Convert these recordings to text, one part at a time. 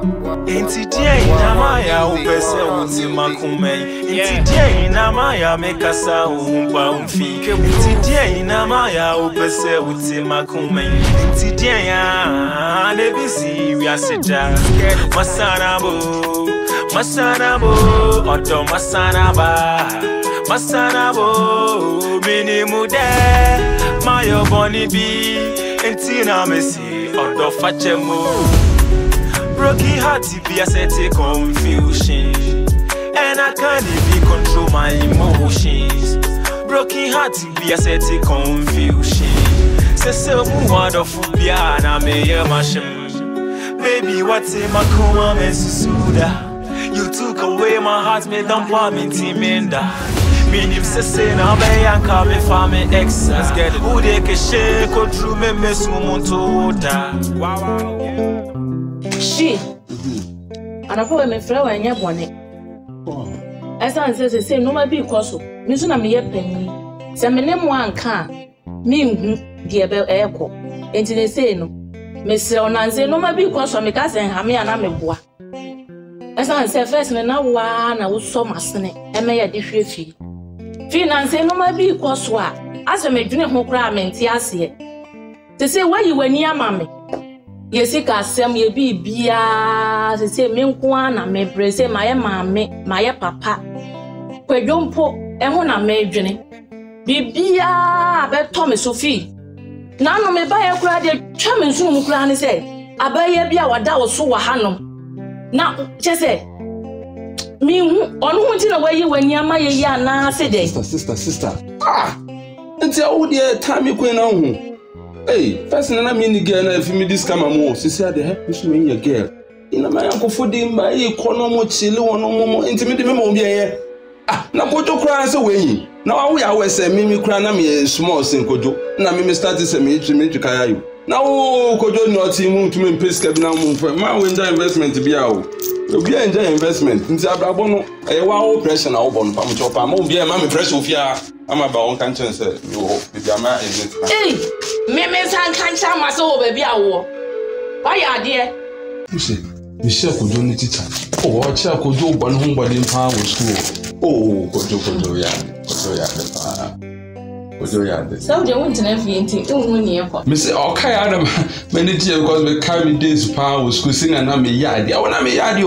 Inti dia inamaya upese utima kume. Inti dia inamaya mekasa umpa umfi. Inti dia inamaya upese utima kume. Inti dia ya nebisi wiasija. Masanabo, masanabo, oto masanaba, masanabo. Minimu de, mayo boni bi. Inti na mesi oto fachemu. Broken heart be a set of confusion, and I can't even control my emotions. Broken heart be a set of confusion. Say so wonderful piano me a machine. Baby, what's in my coma and suda? You took away my heart, me don't want me timenda. Meaning say now me and call me for me ex. Let's get it. Who they can shake or through me miss mumontoda. Wow. She, and I put me flower and yet one. As I say, no, my big cost. Miss Namia Penny. Some name one can mean dear bell echo. And they say no. Miss Onanze, no, my big cost from me cousin, Hammy and Ameboa. As I say, first, and now one I was so much in it, and may I differ fee. Finance, no, my big cost. As I may drink more crime and tears. To say why you were near mammy. Yesika sem ye bibia se se me nko na me brese maye maame maye papa kwadwompo eho na me dwene bibia be to me sofi na no me ba ye kura de twa me nsu mu kura ne se abaye bia wada wo so wa hanom na che se mi hu onu hu ti na wayi wani ama ye ya na se de sister nti awu de time ko na hu. Hey, first and I mean again, if you this come more, she said, the help is when your girl. In a man, go for them by economo chili or no more intimate memory. Ah, now put your cries away. Now we always say, Mimi Cranam is small sin Kojo. Now, Mimi started to meet to Kayayu. Now, Kojo not him to me, Pisk now for my window investment to be out. You'll be enjoy investment. In Zababono, a wow pressure now on Pamuchopa, won't be a mammy fresh of ya. I'm about conscience, you with your man, is it? Hey, Mimi's hand can't tell my soul, baby. I war. Why are dear? You see, Michelle could do teacher. Oh, I could do one home body in power school. Oh, Kojo, so they want to never anything. Miss okay, Adam, many years because we carry days power school sing and I'm a yard. I want to be yard.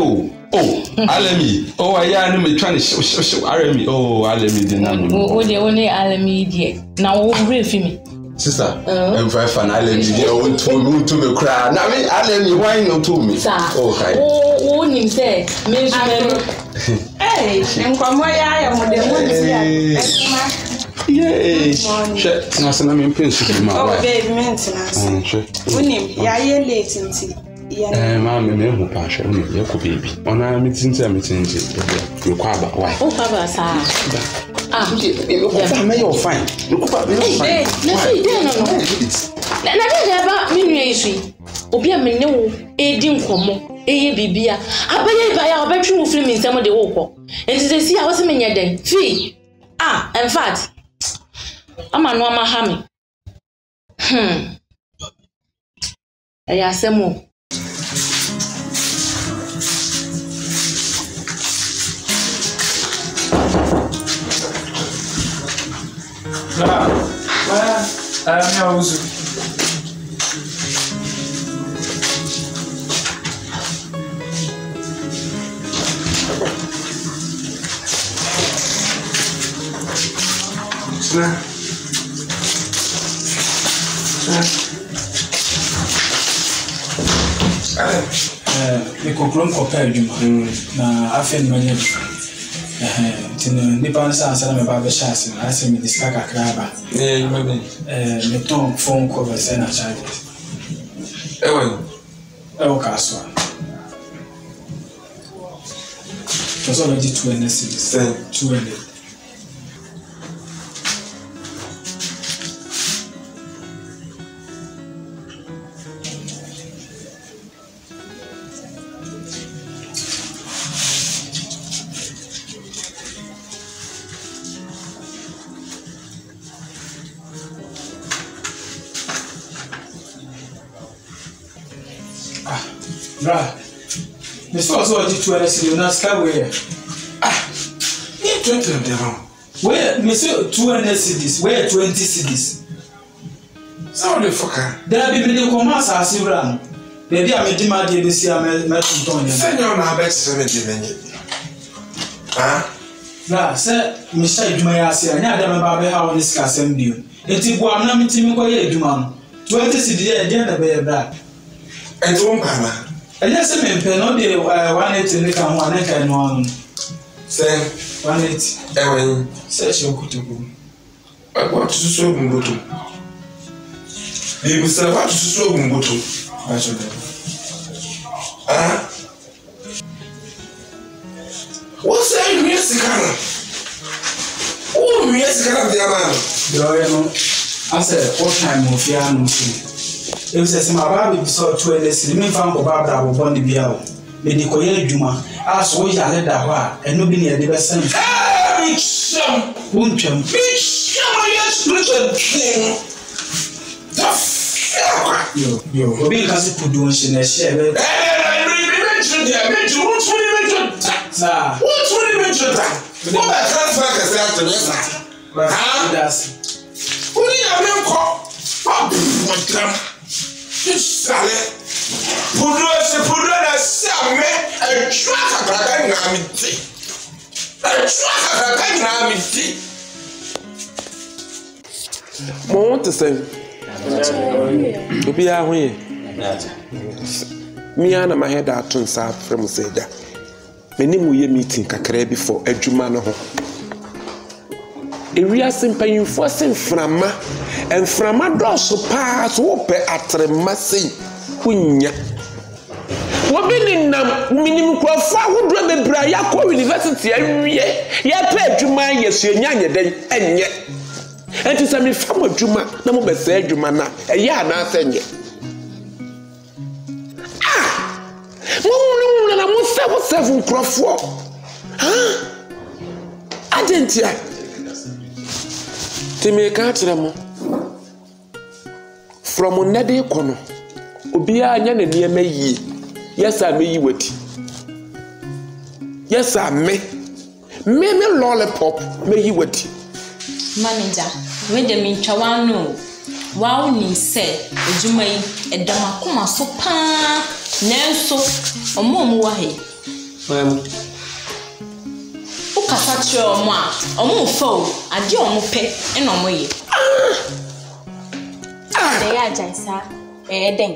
Oh, Alemi. Oh, I am trying to show Arami. Oh, Alemi didn't know. Oh, the only Alemi dear. Now, real for me. Sister, I'm very fun. Alemi, they want to me cry. Now, me, Alemi, why not to me? Okay. Oh, him say, Miss Hey, and come where I am with the one. Yay! Check. Now, I'm in principle. Oh, baby, maintenance. Winning, yeah, late into. Mammy, me pass me, your baby. On our meeting, you quabba. Why? Oh, Papa, sir. You're fine. You could have been fine. Never ministry. Obia me no, Edim Como, Bibia. I buy our bedroom film in some of the walk. And to see I was a minion then. Fee. In fact, I'm a normal hammy. I ask them more. Me conclude compare du na afin mania nipa nsa ansana me ba be chance na ase me diska kakra ba me ton phone cover say na charges ewo kaso so already 2 series 200. Miss also did 200 cities, not Skyway. Ah, you 20 of them. Where, Miss 200 cities, where 20 cities? So the fucker. There have been the commerce as you run. The day I made my dear, this year, I met Send your number 70 minutes. Ah? Nah, sir, Mister Jumayasi, I never remember how this car sent you. It's if I'm not meeting you, Juman. 20 cities, I didn't be black. And one panel. And yes, I mean, no day, 180 and one neck and one. Say, 180. Ewan, says your kutubu. I want to show them go to. You will say, what to show them go to. Ah? What's that music? Oh, music of the man. I said, what time of Yanu? It was a baby saw 2 days, the main farm of Barbara will burn the beer. Lady Koye Juma, asked what you had that and nobody had ever sent. Bitch, yo, we can't put doing she and share. What's really mentioned? What I transfer is after this. What do you have called? Sale, Pudua, Sam, a track of Ghanaian. A track of Ghanaian. More to say, to be away. Me and my head out on South from Seda. Many more meeting Kakre before a Jumano. Area simply enforcing Frama and Frama does pass open at the massy. Punya. What been in minimum qualified would rather Brayako University area. Ya pay Juma, yes, your Yanya day, and yet. And to some farmer Juma, no more say Jumana, a year nothing yet. I must have 7 Crawford. Huh? I didn't hear. Timmy Catramo from Nede Kono. Obia Yan near me. Yes, I may you it. Yes, I may. Maybe lollipop may you it. Manager, when the Minchawano, wow, ni said, Jumay, a Damakuma so pa. Nelso, or Mom Wahi. Ukasatio or moi, or more foe, a dear pet, and on way. They are Jaisa, then.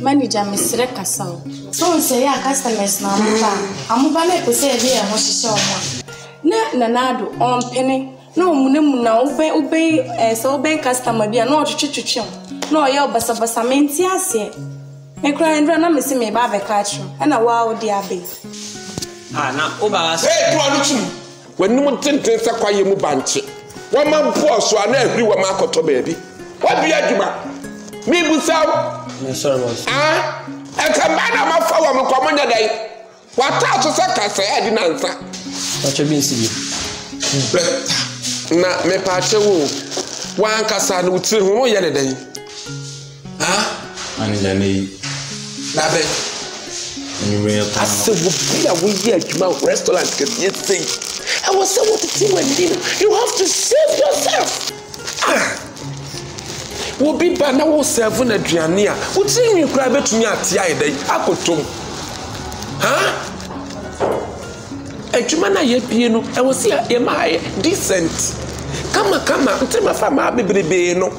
Manager Miss Recasal. So say our customers now. I'm about to say, dear, what she saw one. Nanado on penny. No, Munamuna, obey, so obey customer, be not chichuchum. No, your basamentia. Me cry and run, I'm missing me by the classroom, and a wow, dear baby. Ah, now, Obas. Hey, when no one thinks a quiet mubanchi. 1 man poor, so I never grew a mark to baby. What do you do? Me, Busau? Sorry, boss. Ah, and come back on my phone, come on your day. What touch a second say I didn't answer? What you been seeing? Na me pache wo. One casa no two who yellow day. Ah, Manager me. Labe. And you real I said, we here to my restaurant get you think. I was saying what the thing when you have to save yourself. Ah. We'll be bad now 7 at Giania. What's in you cry to me at the day? I could too. Huh? A Jumana ye piano, I was here in my decent. Come until my family baby no.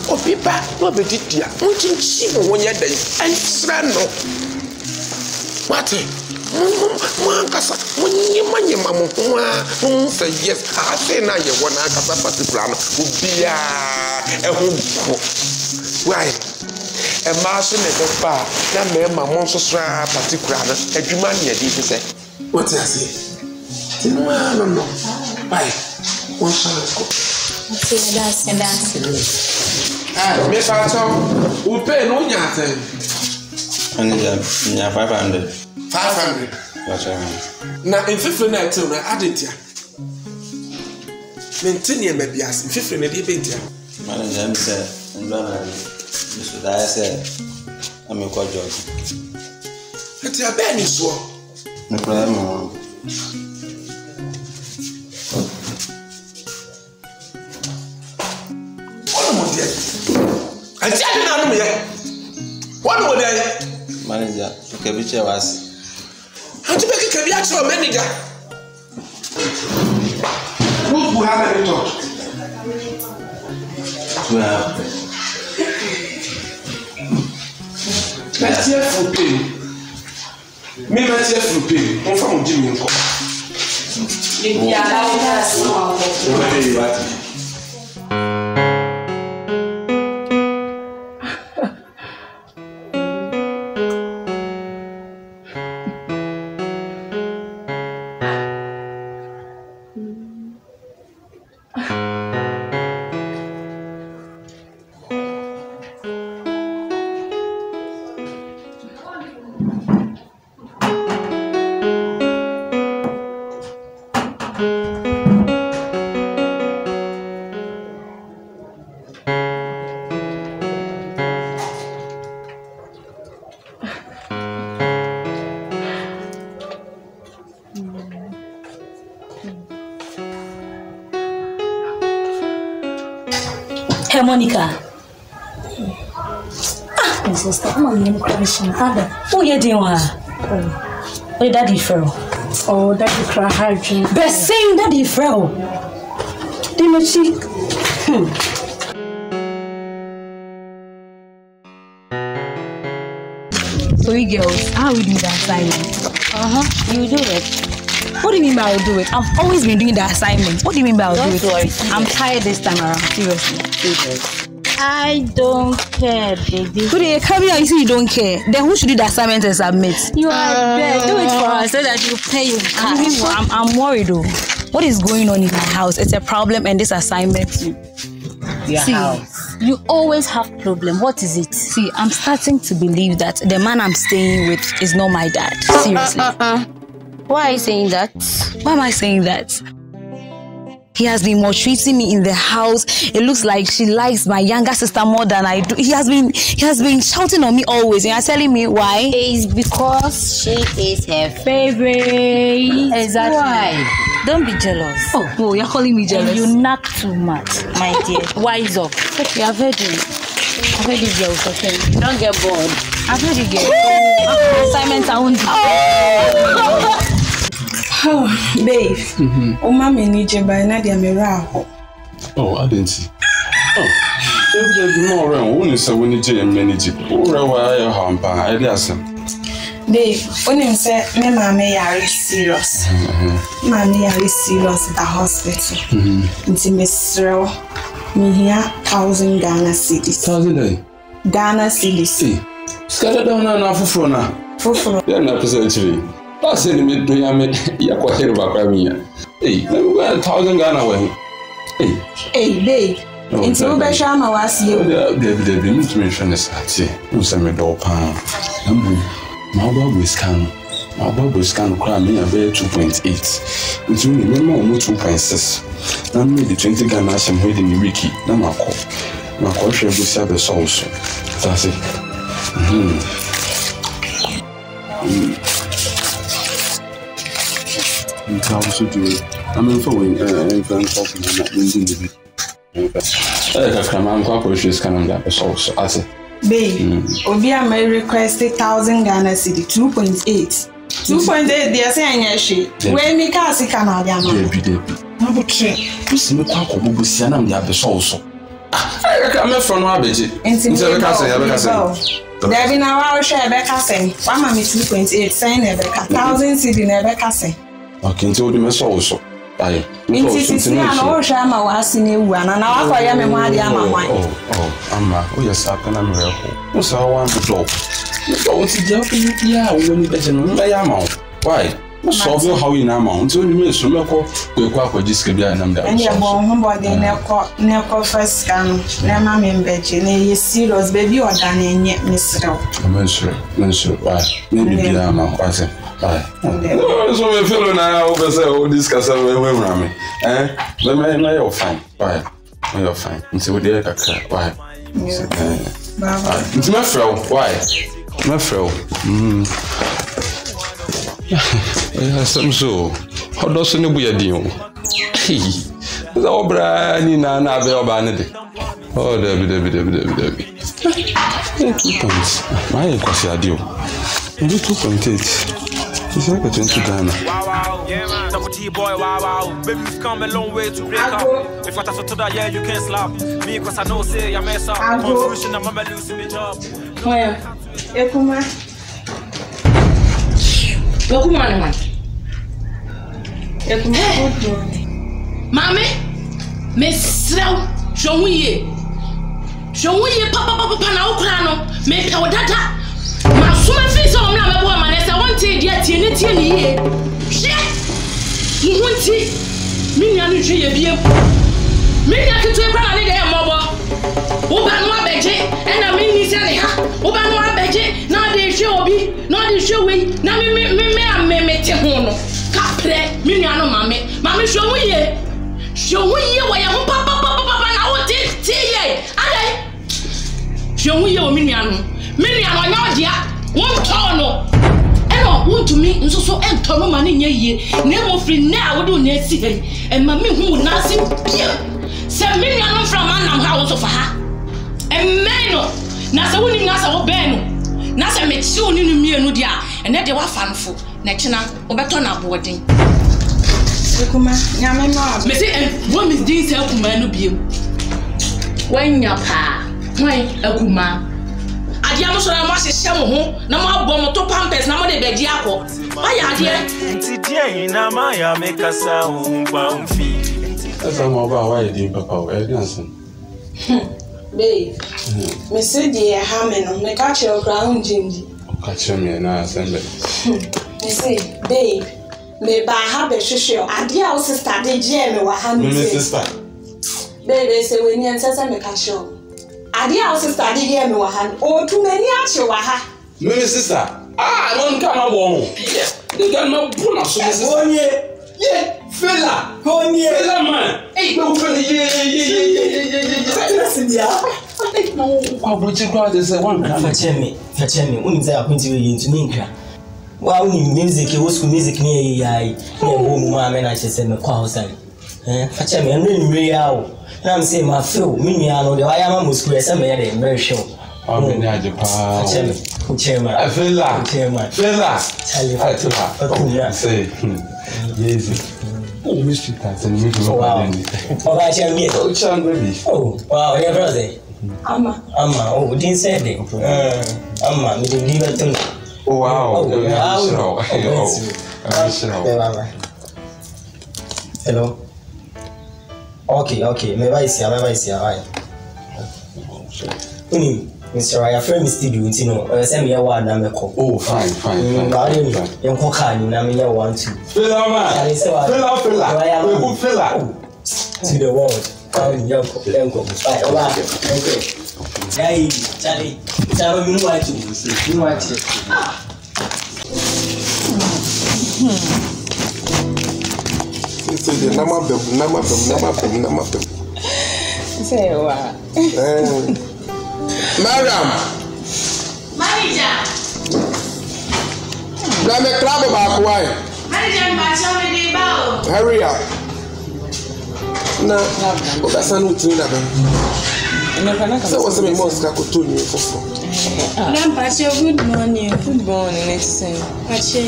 Oh, people, no be dia. Munchi chivo when you're there. And Srano. What? Mankasa, when you money, mamma, say yes. I say now you want to have a particular ubia. Why? A master never far. That man, my monster particular. A Jumania did say. What I say? No. Why? One shall go. Me fato, we pay no nyate. Manager, 500. 500. What's wrong? Na in 50 na till na adetia. Maintain maybe as in 50 na dey bentia. Manager, me say, I'm done. Mr. Daya said, I'm a good job. It's a bad news. No problem. I tell you now, what would I? Manager, Kevicha was. How to make a caveat or manager? Who have any talk? Well, let's hear from pain. Me, let's hear from pain. Come from Jimmy. Hey, Monica. My sister, I'm on name question. Who you doing? Oh, Daddy Pharaoh. Oh, Daddy Pharaoh. But saying Daddy Pharaoh. Dimitri. So we girls, how we do the assignment? You do it. What do you mean by I'll do it? I've always been doing the assignments. What do you mean by I'll do it? Worry. I'm tired this time around. Seriously. I don't care, baby. But you come here, you say you don't care. Then who should do the assignment and submit? You are there. Do it for us so that you pay you cash. I'm worried though. What is going on in my house? It's a problem, and this assignment. Your house. You always have problem. What is it? See, I'm starting to believe that the man I'm staying with is not my dad. Seriously. Why are you saying that? Why am I saying that? He has been maltreating me in the house. It looks like she likes my younger sister more than I do. He has been shouting on me always. And you're telling me why? It's because she is her favorite. Exactly. Why? Don't be jealous. Oh, you're calling me jealous. And you knock too much, my dear. Wise up. You have heard it. I've heard it, girls. Okay. Don't get bored. I've heard it, girls. Assignments I won't do. Oh, babe. Oh, mommy need you by Nadia Miracle. Oh, I didn't see. Oh, there's more around. Only so when you manage it. Or I have I guess. Babe, when you say, my mommy are serious. Mommy are serious at the hospital. It's Miss Row. Me here, 1,000 Ghana cedis. 1,000 Ghana cedis. Scattered down now for now. For they're not presenting. I said, me do ya me ya kwa here ba kwa me. Hey, let me go 1,000 Ghana away. Hey, babe. It's over Shama was you. David, me to mention this at you say me do pan. My Bible scan. My Bible scan cry me a be 2.8. It's me more 2.6. Na me the 20 Ghana some way in wiki. Na ma call share go see be so so. That's it. You can also do it. I mean, for when I'm talking about losing the bit. I'm quite sure it's kind of so I say. Babe, Obia may request 1,000 Ghana cedi 2.8. 2.8, they are saying, yes, when me can't see Canadian. Debbie. No, but you see me talk about Busiana and the Abyss. I come from Abbey. There be now our share Becca saying, one mammy 2.8, saying never 1,000 cedi never cassing. I can tell you also. I know Shama was in you, and now I am a Madiama. Oh, Amma, we are certain I'm real. What's our one to talk? Don't see the yeah, when you get in my amount. Why? So, how in amount? So, you may assume a call, we quack with this could be a number. And you're born homebody, never first scan, Lemma in bed, you serious baby or done in yet, Miss Row. Monsieur, why? Maybe the amount, I said. So we feel now over say all this casa we rami. Let me know you're fine. Why? You're fine. Until we why? It's my friend. Why? My friend. Some so. How does it be a deal? The obra ni na be obanede. Oh, Debbie. 2 points. My kwasi adio. 2.8. It's like a 20 Ghana. Wow, yeah, double T boy, wow. Baby, we've come a long way to break up. If I touch to that, yeah, you can't slap me, cause I know, say, I mess up. Confusion, I'm losing my job. Where? Ekuma. Ekuma, man. Ekuma, good morning. Mommy, Miss Slow, show me. Papa, now, Crano, make our data. My summer face on my woman as I wanted yet in it. Shit! You won't see me and you be a me. I could take a mobile. Obanwa Beje, and I mean, he's saying, Obanwa Beje, now they show be, not the show way. Now me, Tehono. Capre, Miniano, Mammy, show me ye. Show me ye where you papa, now what is tea. Show me your Miniano. Miniano, dear, one tono. And I want to meet so and Tono money ye. Never free now, do near see and Mammy who would not see Pierre. Send Miniano from Manam house of her. And Mano, Nasa winning us our Beno. Nasa made soon in me and Nudia, and that they were fanful. National Obatona boarding. Missy and what is this help man of you? When your pa, when a kuma. I am so much a shadow, no more bomb to pampers, no more the Diapo. Why are you? Today, Namaya make us sound bound feet. That's all about why you papa. Babe, me say dear Hammond, me catch your ground, Jindy. Catch me now, assembly. Me say, babe, me buy habit, show. I dear sister, they jam me what hand sister. Baby, say when you answer me catch you. I dear sister, they jam me what hand. Oh, too many ask you what. Me sister. I don't come along. Yeah, they got no bonus. Yeah, fella, fella man. Hey, no fella, yeah. No, I would you go this one. Fetch me. When is that going to be into Ninka? Well, music, it was music near ye. Woman, I just said, my house. Fetch me, and really real. Now I'm saying my feel, me, I know the I am almost square, some very sure. I'm in Japan. Chairman, I feel like Chairman, fella. Say, yes. Oh, Mr. Tyson, you go out. Oh, I shall meet. Oh, Chan, baby. Oh, wow, your brother. Amma, oh, didn't say it. Amma, we didn't leave it to me. Oh, wow. Hello. Okay, maybe I see. Mr. I have friend Mr. You know, send me a word and call. Oh, fine. Young Cocan, I mean, I want to. Fella, To the world. Young Hey, Charlie, you know what you know. Say what? Madam. Manager. Let me clap about why. Manager, hurry up. No, that's a new thing. So what's the most I could tell you for? Good morning. Good morning, next time. I shall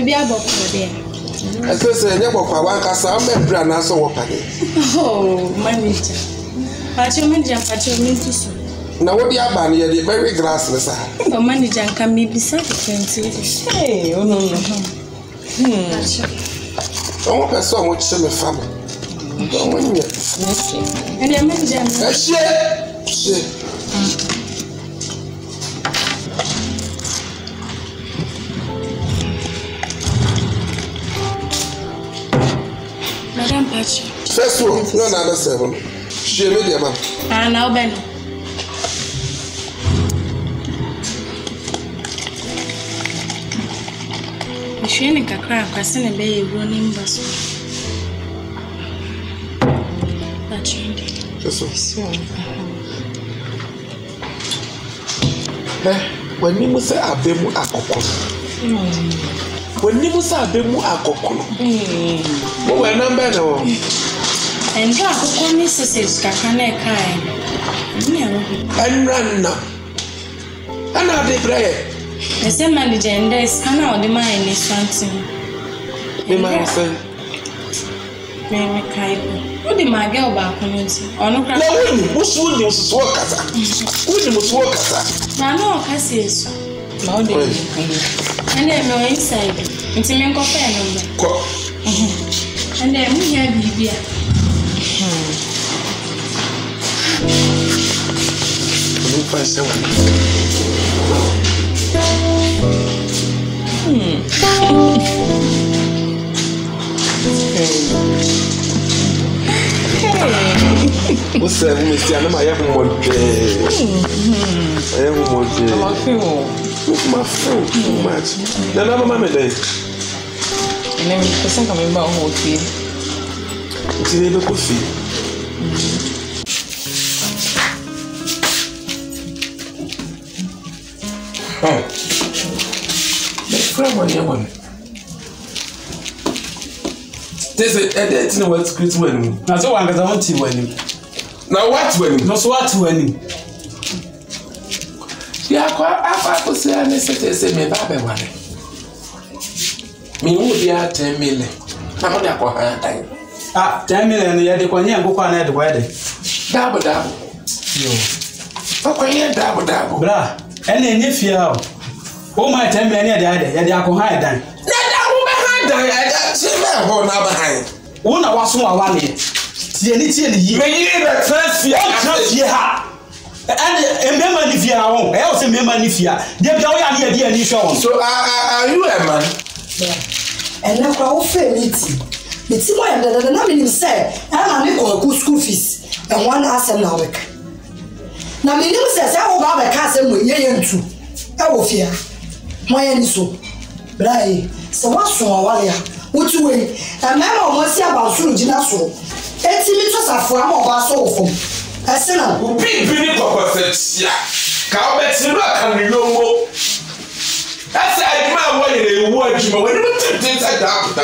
be about for there. I say, never for one castle, I'm a brand, I saw what I did. Oh, manager. Now, what you are here, the very glassless. Oh, manager can be beside the Hey, oh no. I want to saw what she family. Don't win yet. And your manager. Shit. Madam Pachi. First one, no, another 7. She made your man. Ah, now Ben. She ain't a crack, I sent a baby running bus. That's right. When you say a bemu akoko. When you was a bit more alcohol. Oh, and I'm better. And you are only says Kakane kind. And run now. And I'll be brave. The same manager and there's kind of the mind is something. The man said, Mary Kaibo. What did my girl back on it? Or no, who's would you work at? Who must work at? I know, I see. And then no inside. It's a man coffee. And then we have Bibia. What's that? Miss Yana, I have one day. I have one day. My phone too much. The number, Mamma, day. And then the person coming back home with you. It's in the coffee. Oh, let's grab one. There's a date in the world script when. Now, so I'm going to win. Now, what when? No, so what when? Yeah, I could say I necessarily me baby one. Me would be at 10 million. I'm not going to have 10 million, yeah, the one year go on at the wedding. Double. Yo. Okay, double. Bra, and then if you have. Oh, my 10 million, they are going higher than. Una was one year. You may the transfer. And a member if you are home, else a member if you are. They're going to be a show. So are you a man? And now, I'll fail it. It's why the nominee said, I'm a good school fees and one ass an hour. Now, me says, I will have a castle with you too. I will fear. My end so. Bray, so what's so while what you wait? A man almost see about Surgeon. It's images of one of our soul from. I said, I'm big perfect. Cow bets in rock and you know. That's I man when you watch you when you take things like that.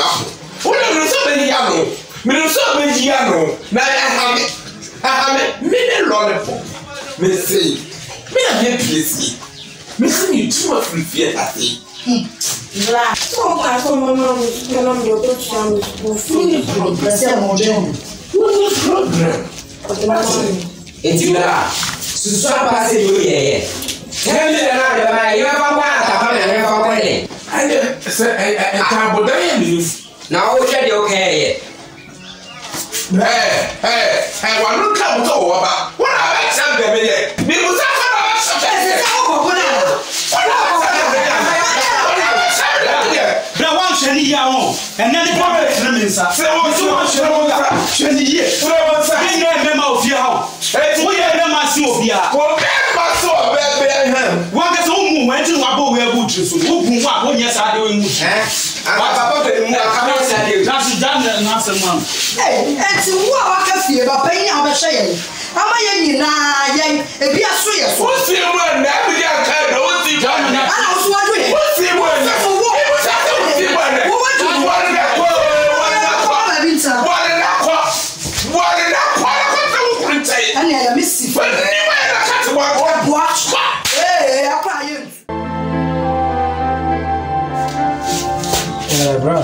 When you so many young, now I have it, many lollipop. Me say, me a please. Me see you too much fear that thing. so I come on, your program. It's you are. So passing you here. Tell me that you have a man. I say, I can't now, okay. Hey, one look up to what I said, baby. Because I and then the problem remains. Say what you want to know. 20 years. We are member of your house. We are member of your house. One gets home went to Wabo where Butchers who yes, I do. That's done and answer one. Hey, and to what I can feel about paying our shame. Am I in a be a sweet? What's the one that we are kind of done? I was wondering what's the one bro,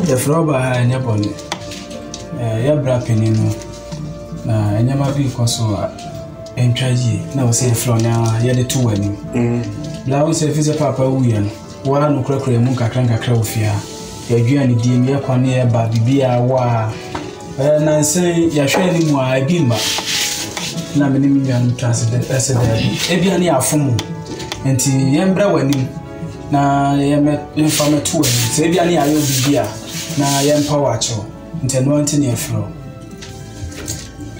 the floor behind your body. Your brapping, and your mother consul and tragedy. Now, say, floor now, you're the two wedding. Now, say, if it's a papa, we are one crack a muka crank crow fear. Your journey, dear, me upon near baby, wa. And I say, you're showing more, I be ma. Now, many million translated as a Ebiani are from Enti yembra wani na yeme infame to wani se bia ne ayo bibia na yempa wacho nti no anti ne afro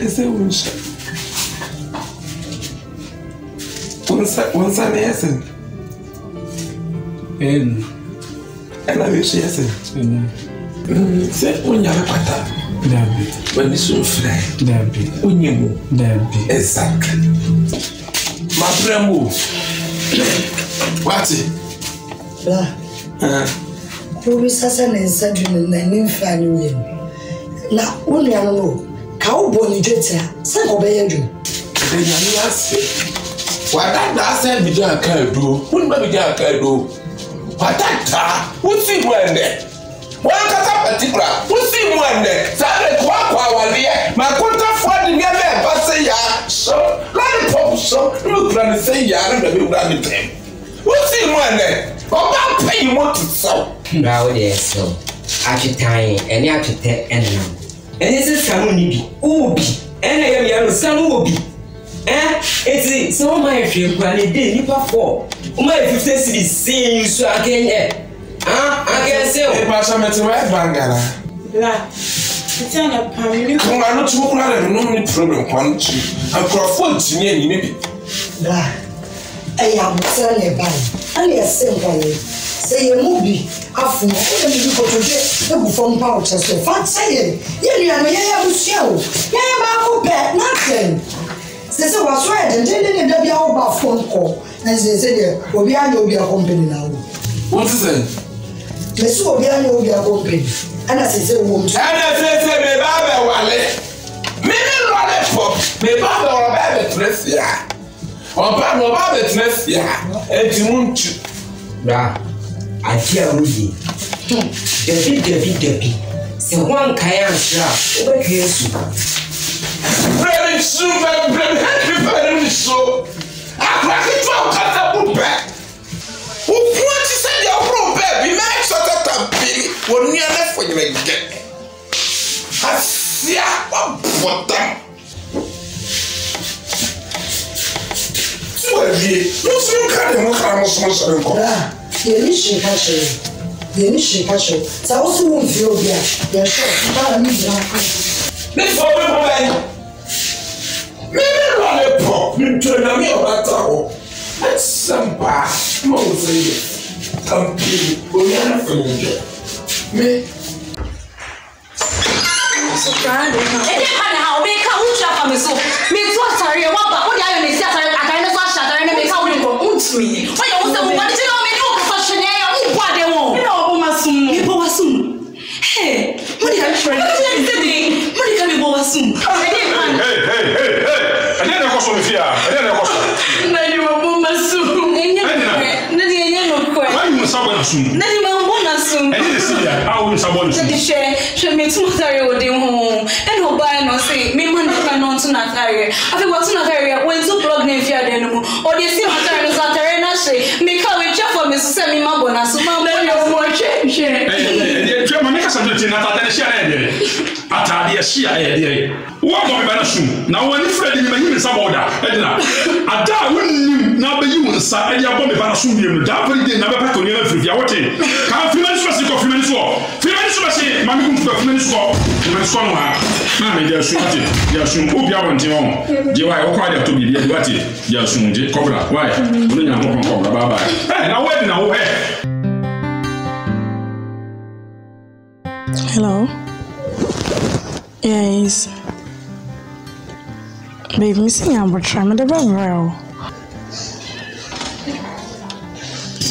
ese unsha onsa ne yesen ela wish yesen se unya kwata dabi when you fly dabi unyemu dabi exactly ma bremo what Who is as an incident in the new family? Now, only I know. Cowboy, San Obey. What that said, we don't care do. Wouldn't we don't care do? What that? What's it when there? One cat particular. What's it when there? Saturday, my contract for the never, but say ya. So, let it pop so. Look, and say ya, and the big brand thing. What's it when there? But I'll pay you what to sell. Now, yes, so. After time, and after 10 and now. And this is Samunibi, Ubi, and I am Samubi. It's so my friend, when it did, you perform. My 50 cities seeing you so again. I can say, oh, Pastor Metzler Bangala. It's a family. Come on, not too much, no problem. One, two, and Crawford, maybe. I am selling a bag. Only a simple say a movie. After you go to get from pouches, so fast say, you are show. Yeah, nothing. They say, what's right, and then they'll be out by phone call. And they say, well, we are no company now. What is it? They say, we are no company. And I say, woman, and I say, me Baba Wale. Maybe run it for me Baba or Baba Tressia. Or Baba Tressia. And you won't. I hear Rudy. Debbie. So one Kayan strap. What is very soon, very so. I crack it to a catapult back. Who wants to send your room back? Be mad so that I'm big when you're left when you get. I see a bottom. So, you soon can't walk around. The initial passion. So I also won't feel there. They're sure. I need to let's go back. Maybe run a pop. You turn on me about tower. That's some pass. Moses. Come to Bonana for you. Me. So proud of you. And how we come from so. Me too, sorry. What about what I say? I can't just shut her and make how we go. Me. Why you want to what did you know me no professional? What they want? You know, Yeboah soon. Hey, what did I try? What did I go soon? Hey. I didn't go so fear. I didn't go so. No, you were bomb soon. Why you someone soon? Nani mambona soon. I didn't see that. How will someone soon? She me too sorry with him home. And who buy no say me man not to Natalia. I think what's Natalia when to plug name fear anymore. Or they see Natalia Natalia say me come with chef for me to send me mambona so mambona you more change. Hey, Jema make something Natalia share Atadia share. What go be na soon. Now when Fred me him some order. Edna. Ada won na be you sa e ya bomb be na soon bi mu. Da very day na be pack on you free. What in? Can finish first go finish so. Finish so say mami kum to finish so. Finish so no ha. Na me dey soon ati. Dey soon obi abonte on. Dey why o kwa dey to bi dey ati. Dey soon dey cobra. Why? Onu nya mo cobra bye bye. Eh na wedding na wo he. Hello. Yes. Babe, me sing I'm trying to be well.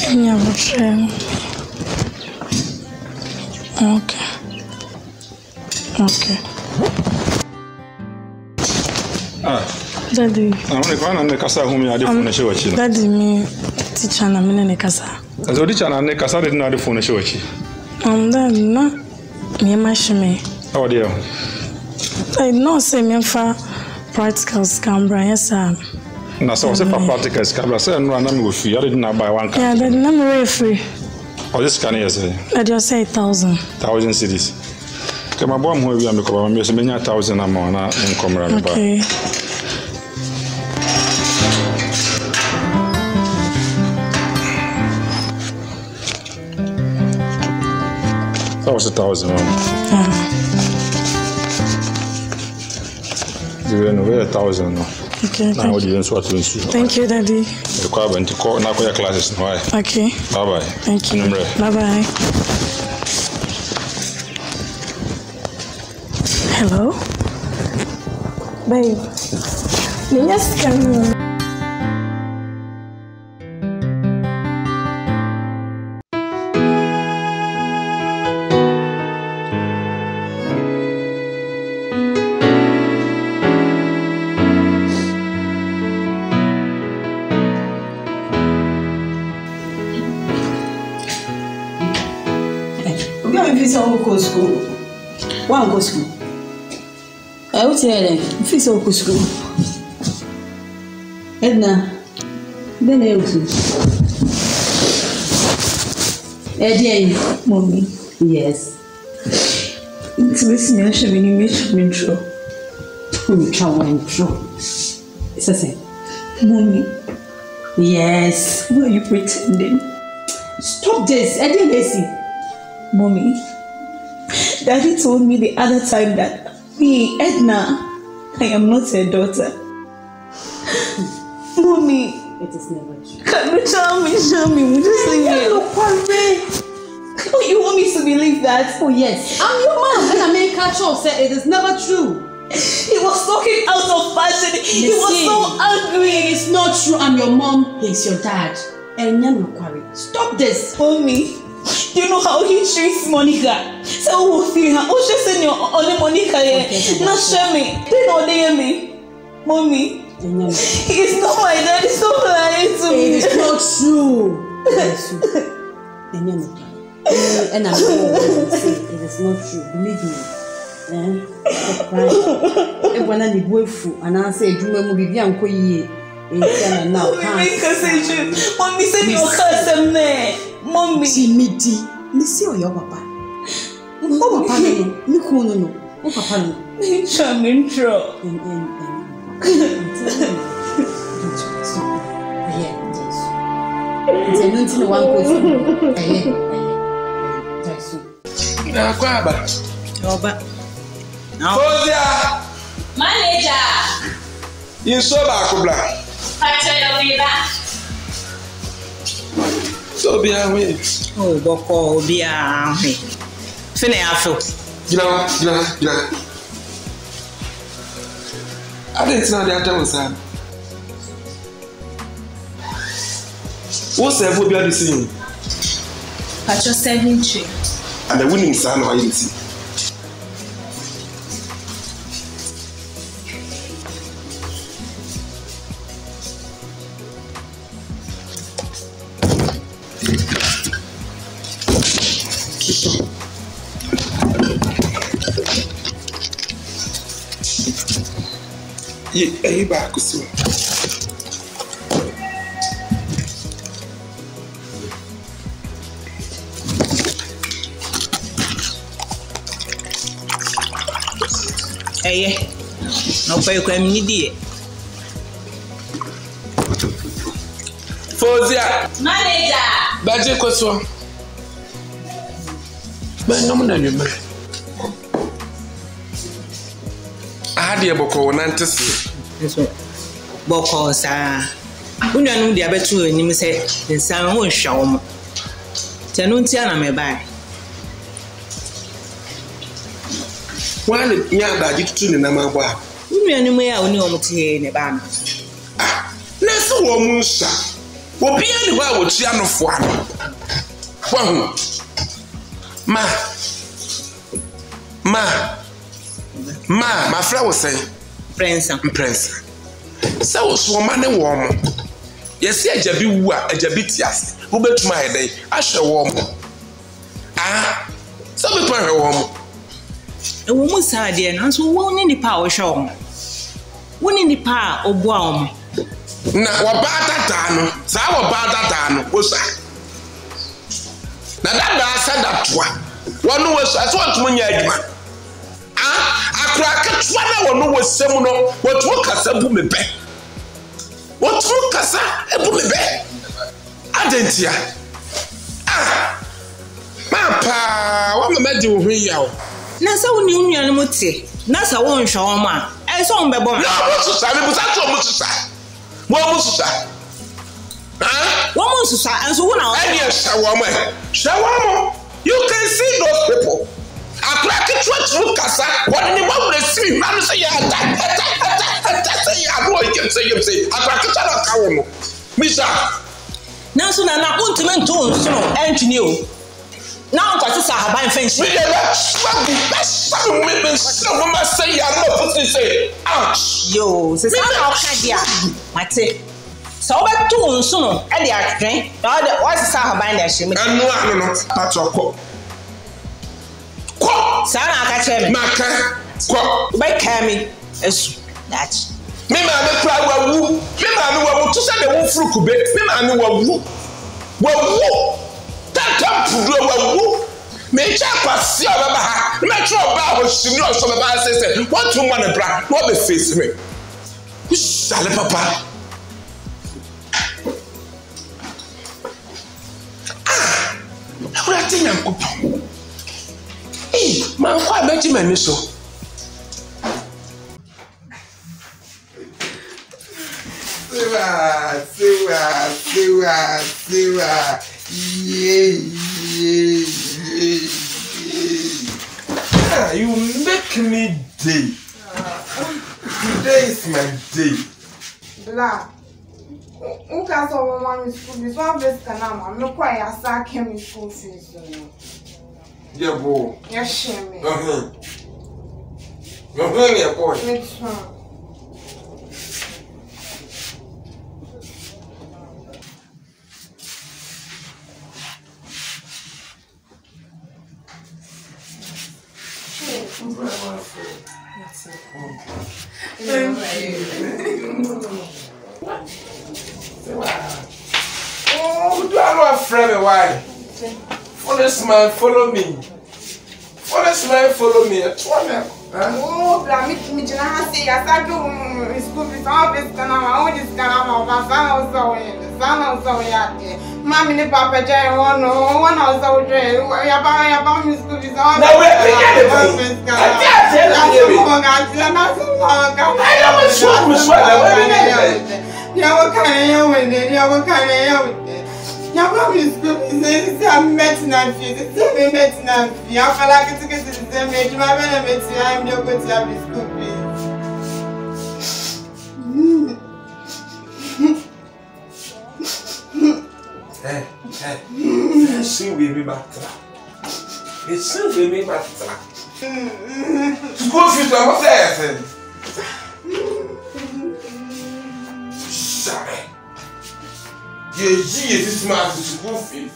I'm trying. Okay. Daddy. I'm going to casa home. I don't show you. Daddy, me teacher na me ne casa. As a teacher na ne casa didn't have the phone show you. Daddy, no. Me mashime. How dear. I know say me for practicals Canberra, yes sir. Na so say for practicals Canberra, say no na me go free. I didn't buy one car. Yeah, that na me very free. Oh, this can you say? I just say 1,000. 1,000 cities. Okay, my boy mo we am ko me say me 1,000 amount na income ra me ba. Okay. That was 1,000. You know, we're 1,000 now. Okay. Now you didn't to ensure. Thank you, Daddy. The requirement to call now your classes. Why? Okay. Bye bye. Thank you. Bye bye. Hello, babe. Yes, can. Fees on go school. One go school. I will tell them. Fees on go school. Edna, then I will. Eddie, mommy. Yes. It's listening. I should be in intro. Intro. It's a say. Mommy. Yes. Why are you pretending? Stop this. I didn't listen. Mommy. Daddy told me the other time that me, Edna, I am not her daughter. Mommy. It is never true. Can you tell me? Just leave me. Oh, you want me to believe that? Oh, yes. I'm your mom. And I make catch up said it is never true. He was talking out of passion. He was so angry. It's not true. I'm your mom. He's your dad. And you're not worried. Stop this. Mommy, do you know how he treats Monica? So who feel her? Oh, she's in your only Monica here. Not show me. They don't hear me. Mommy, he is not my dad. He's not lying to me. It is not true. And I'm going to say it is not true. Believe me. Stop crying. Everyone is Beyifuo, and I say, "You will be young, now." Mommy said your cousin there. Mommy, Timidi, Missy or your papa. Oh, papa, no. Oh, papa, no. Intro. It's a new one question. Akuapem. Oba. Fozia. Manager. You so back, bla. Pacha yobiba. So be away. Oh, boko be away. Fine afo. Gina. I didn't know that was sad. What's the food you are seeing? Pacha 7 tree. And the winning son of INC. Hey, back soon. Hey, no pay kwa mnidi. Fozia. Manager. Baje kwaso. Ba no na nyuma. Ade boko wonantese. Eso. Boko sa. Unanu dia betu enim se nsan ho hwa wo mo. Tenu ntia na me bai. Wale nya da jitu ni na magba. Unanu mu ya oni omutie ne ba no. Na so wo mu nsa. Obi ani wa wo tia no fo ano. Wahu. Ma fra wo say Prince. So so ma ne wo mo. Yesi ajabi wu a ajabi tiase. Wo betuma hedai ahwe wo mo. So be pan wo mo. E wo mu sa de na so wo ni nipa wo hwe wo. Wo ni nipa obo a wo. Na wo ba tata no, sa wo ba tata no, wo sa. Na da sa da toa. Wo no wo sa so ntum nya adwuma. Akra ketwa na wo no wo sem no, wo to kasa bu me be. Wo to kasa e bu me be. Adentia. Papa, wo me di wo hwi ya wo. Na sa wo ni unua no motie. Na sa wo nhwe wo ma. E so on bebo. Na wo susa me busa to mo susa. Wo mo susa. Wo mo susa enso wo na wo. Any shawama. Shawama. You can see those people. Akra ketwa to kasa, what ni mo receive na say ya ta say ya boy can say you say. Akra ketwa na ka wo no. Misa. Na so na untime nto nso no entwini o. Na nkwase sa haban fenshi. Me dey sabu me be so mama say ya no put say ouch. Yo, se sa na oka dia. Mate. So we to nso no e dey atwen. Na o dey what sa haban dey hye me. Anu anu no patoko. Ko. Sana akache me. Maka. Ko. Bai kami. Esu. That's. Me ma me kra wawu. Me ma me wawu to say the wo furu kube. Me ma me wawu. Wawu. Tata puru wawu. Me cha kwasi obaba ha. Me tro ba ho shini o so baba say what to man bra. No be face me. Sale papa. Ura tinya nkopo. Man kwa meji mani so. Siwa. Yeah. You make me day. Today is my day. Bla. Nka so mama mi school fees. One best can am. Me kwa ya sa kemi school fees. Yeboah. Ya shame. You're boy. Me too. Oh, do I know a friend? Why? For this man, follow me. For this man, follow me. Oh, bla, me jina say ya sa do school fees. All this kana, all this kana, ma sana usawe yake. Mami ni papa jai wono, wana usawe jai. Ya ba mi school fees. Now we begin it. I tell you. School fees are not there. Sorry. You see, this man is school fees.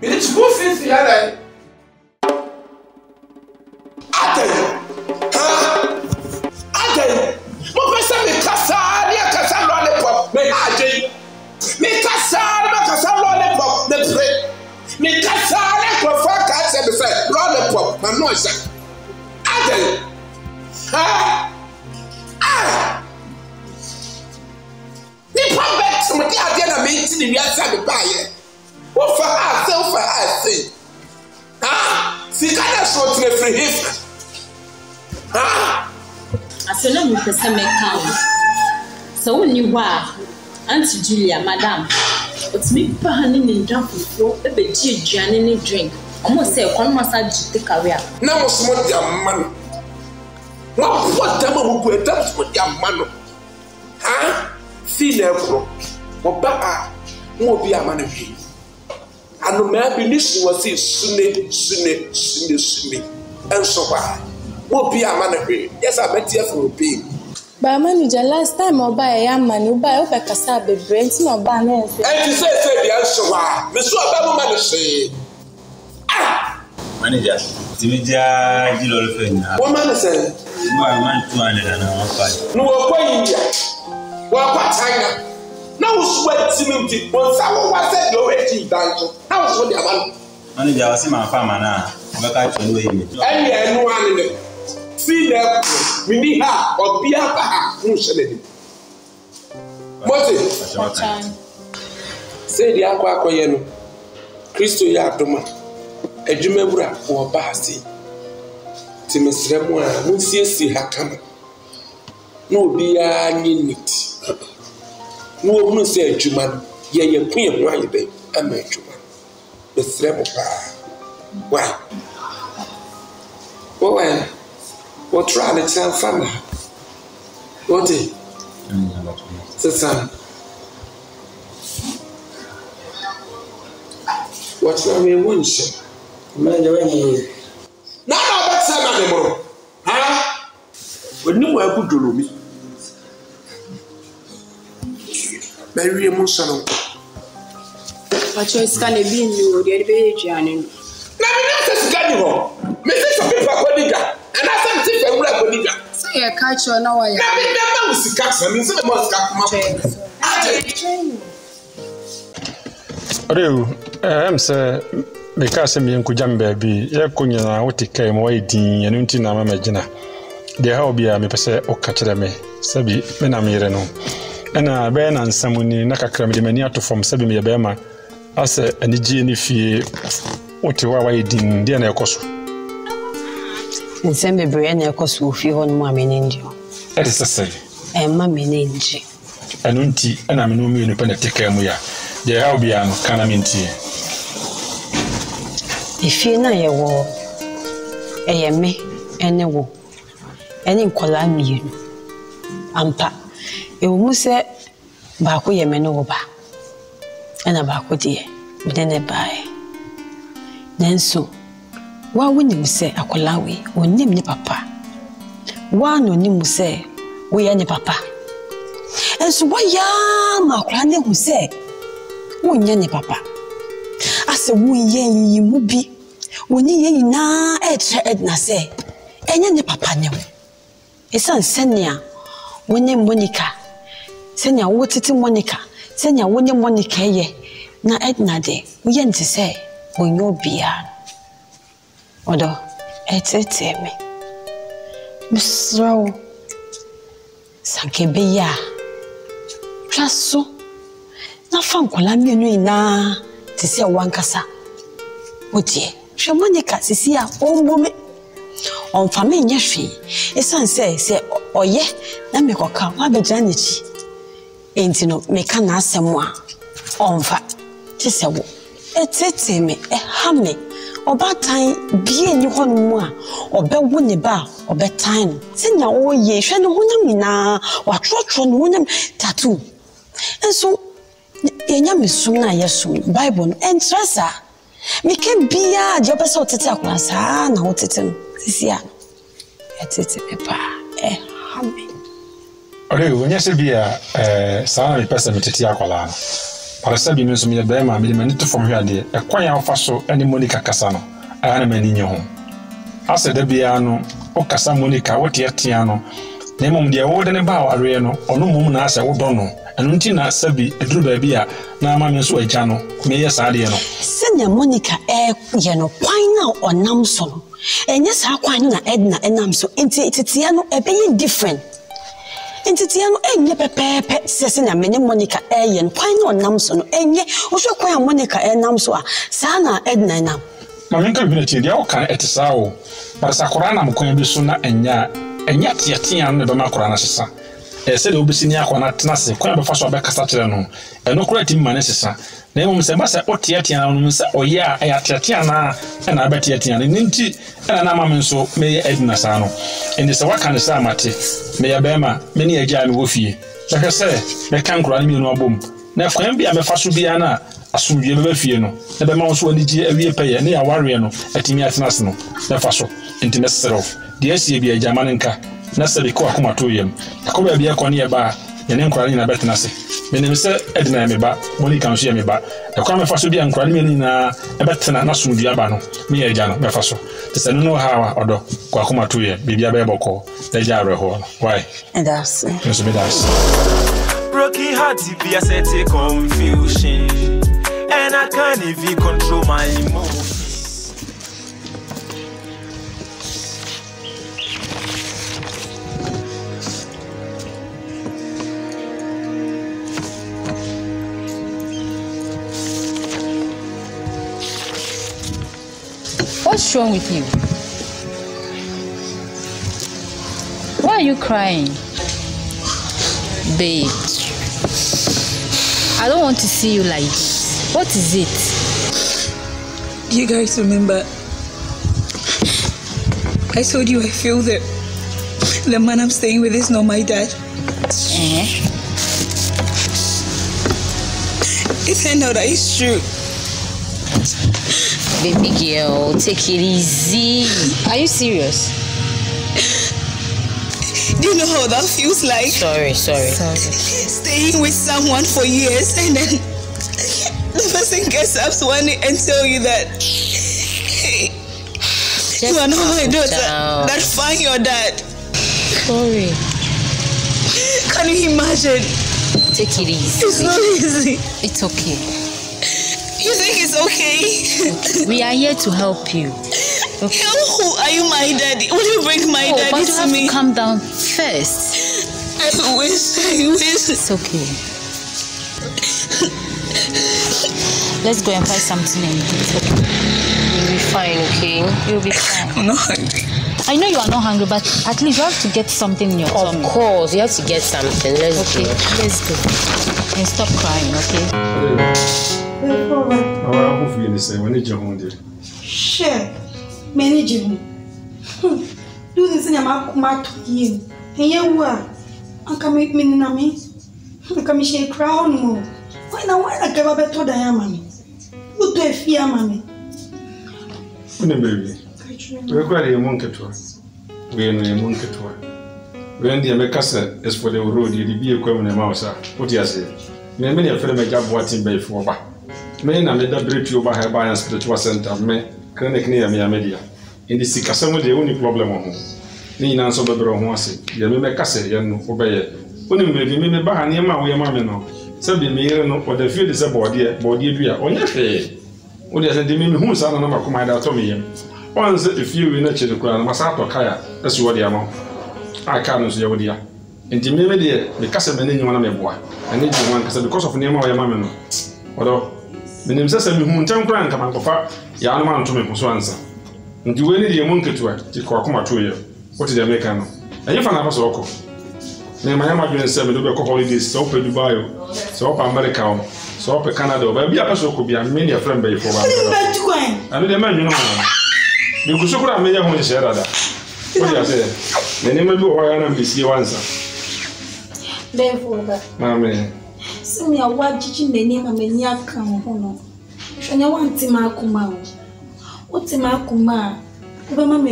It's school fees, yeah. Asena mi pese me kan. So woni wa Auntie Julia madam. Otimi pa hani ni ndafufo e be ji aduane ni drink. Omo say kon massage take away. Na mo smo dia man. Wa pota ma mo ku etam smo dia man. Ha? Si na ekro. Oba a mo bi amana hwi. Anu ma bi ni su wasi sune. Enso ba. Mo bi amana hwi. Yes I bet you for pain. Ba manager last time oba ya mani oba o be kasa bebre nti na oba na ense. Enti say bi enso wa. Me so oba mo ma no say. Manager, Timija Jilol Fena. What man say? You are man 200 and 105. No, we're going India. We're going China. Now, sweat Timothy. When someone said you're already done, how was the man? Manager, I was in my farmer now. But I told you. And I know one in it. See them. We need her or be her. No, she didn't. What is it? Say the Akuapem Poloo. Christo Yadoma. Ejumewura wo baasi timesremu a musiesie hakama na obi a nyinit no ohunu se ejuma no ye kun ho ayebe ama ejuma besremu pa why what try to tell family what is Sasa what na me wonse Manager, when you now about Simon Moro, huh? When you were good to me, Mary Monson. But you scan a bean, you would get a baby, Johnny. Let me not scan you. Mrs. Papa Kodiga, and I said, Pengwe Kodiga. Say a catch or no way. I must catch them, and some must catch them. Sir, because I'm young Kujam baby, Yakunya, what take care more eating and until I'm a magina. The how be a me per se or catch them, Sabi, when I'm here. And I bear and someone in Nakakram, the mania to form Sabi me a bema. I say, and the genie fee, what you are waiting, dear Necosu. And send me brain Necosu if you want mammy in India. That is a say. And mammy in India. And unti, and I'm no me in a take muya. The how be an canaminti. If you know your war, a me, and a war, and in Colam you. Ampa. You say, Baku Yemenoba, and a Baku dear, then a buy. Then so, why wouldn't you say Akolawi or name ni papa? One or name say, we are ni papa. And so, why ya, Macrane who say, we ni papa. I said, we ye mubi, when ye na Edna say, and ni papa no. It's unsenia, when name Monica. Senya wotiti Monica, senya wonye Monica ye, na Edna de, we yen to say, when you be an. Odo, it's me. Miss Row Sanke Beya. Just so. Na fan Colambia na to see a wankasa. Oh dear, she Monica, see a own woman. On famine, yes, a son say, oh yeah, let me go come, have a janity. Ain't you know, make an ass some one. On fact, just a me, a hammy, or bad time, be any one more, or be winning bar, or bad time. Send your old ye, shed one na, or trot on one tattoo. And so, Yam is sooner, yes, Bible and Tressa. Me can be a job as what it's a class, and what it's this year. It's a pa, a hammy. When you say be a salary person with Tiakola, or a sabi means me a bema, me from here, a quiet faso, any Monica Cassano, I am in your home. I said, the piano, or Casa Monica, what yet Tiano, name on the old and about Ariano, or no woman as I would don't know, and until Sabi, a drew baby, now mamma so a jano, me as Adiano. Send your Monica air, Yano, why now or Namson? And yes, how quite Edna and Namso, into Tiano, a being different. Into Tiano, and Pepe says in a many Monica air and why no Namson, and yet, also quite Monica air Namsoa, Sana Edna now. My community, the all can at Sao, but Sakurana can be sooner and yet Yatian never Makurana. I said, Obisinia, Nasi, quite a fast back Saturno, and no creating Manessa. Name say, Massa, or Tiatian, or ya, I at Tiana, and I bet Yatian, and Ninti, and Amaman so, may Edna Sano. And this what kind of Samati, may a Bema, many a giant woofy. Like I say, they can't run me no boom. Now, can be a Fasubiana, assume you ever fear no. Never mouse when the GA pay near Warriano, at Timias National, the Faso, Intimestero, the SCB a Jamanenka, Nasa de Coacuma to him. I could be a corner bar, and then crying a better Nasi. When say Edna me ba, Monica can share me ba. The crime for Subi and crying in a better Nasu Diabano, me a Jano, Befaso. The no how or do Coacuma to him, be a bebo, the Jara hole. Why? And that's broken heart, be a set of confusion, and I can't even control my emotions. What's wrong with you? Why are you crying? Babe, I don't want to see you like this. What is it? Do you guys remember? I told you I feel that the man I'm staying with is not my dad. It turned out that it's true. Baby girl, take it easy. Are you serious? Do you know how that feels like? Sorry. Staying with someone for years and then the person gets up one day and tell you that You are not my daughter. That's fine, your dad. Sorry. Can you imagine? Take it easy. It's not easy. It's okay. You think it's okay? We are here to help you. Okay. Who are you, my daddy? Will you bring my daddy but you to have me? To calm down first. I wish. It's okay. Let's go and find something and eat. You'll be fine, okay? You'll be fine. I'm not hungry. I know you are not hungry, but at least you have to get something in your tummy. Of course, you have to get something. Let's go. Let's go. And stop crying, okay? I hope you understand. When did you home there? Sure. Manage you. Do this in a mark to you. And you are. I can make me in a me. I can shake crown more. Why now? I gave a better than mammy. Who do I fear, mammy? Baby. We're quite a monkey to us. We are a monkey to us. When the American is for the road, you'll be a common mouse. What do you say? Many of them make up what in Beyifuo Ba. Men are made up bridge you by her by and spiritual center. Me, clinic near me, media. In the sick, some of the only problem on home. Nina and Sober on once. You may make us say, and obey. Only maybe me by near my way, mamma. So be me, or the field is a body, on your face. What is the meaning who's on a command out of me? Once if you in a chill crown, Masato Kaya, that's what the amount. I can't see your dear. And the media, because of many one of my boy. I need you one because of name of your mamma. Although, the name says, whom town grand come up for Yarman to me for answer. And you will need a monkey to it, to Kwakuma to you. What is the American? And if I have a soco. Name my mamma doing 7 holidays, so per Dubai, so up America, so up Canada, but be a person could be a many a friend by for one. I mean, the man, you know. You could so many of them share that. What do you say? The name of you are an ambitious answer. Beyifuo Ba. Mammy. See me a what teaching the name of Mania Kamono. And I want Timakuma. What Timakuma? Obama,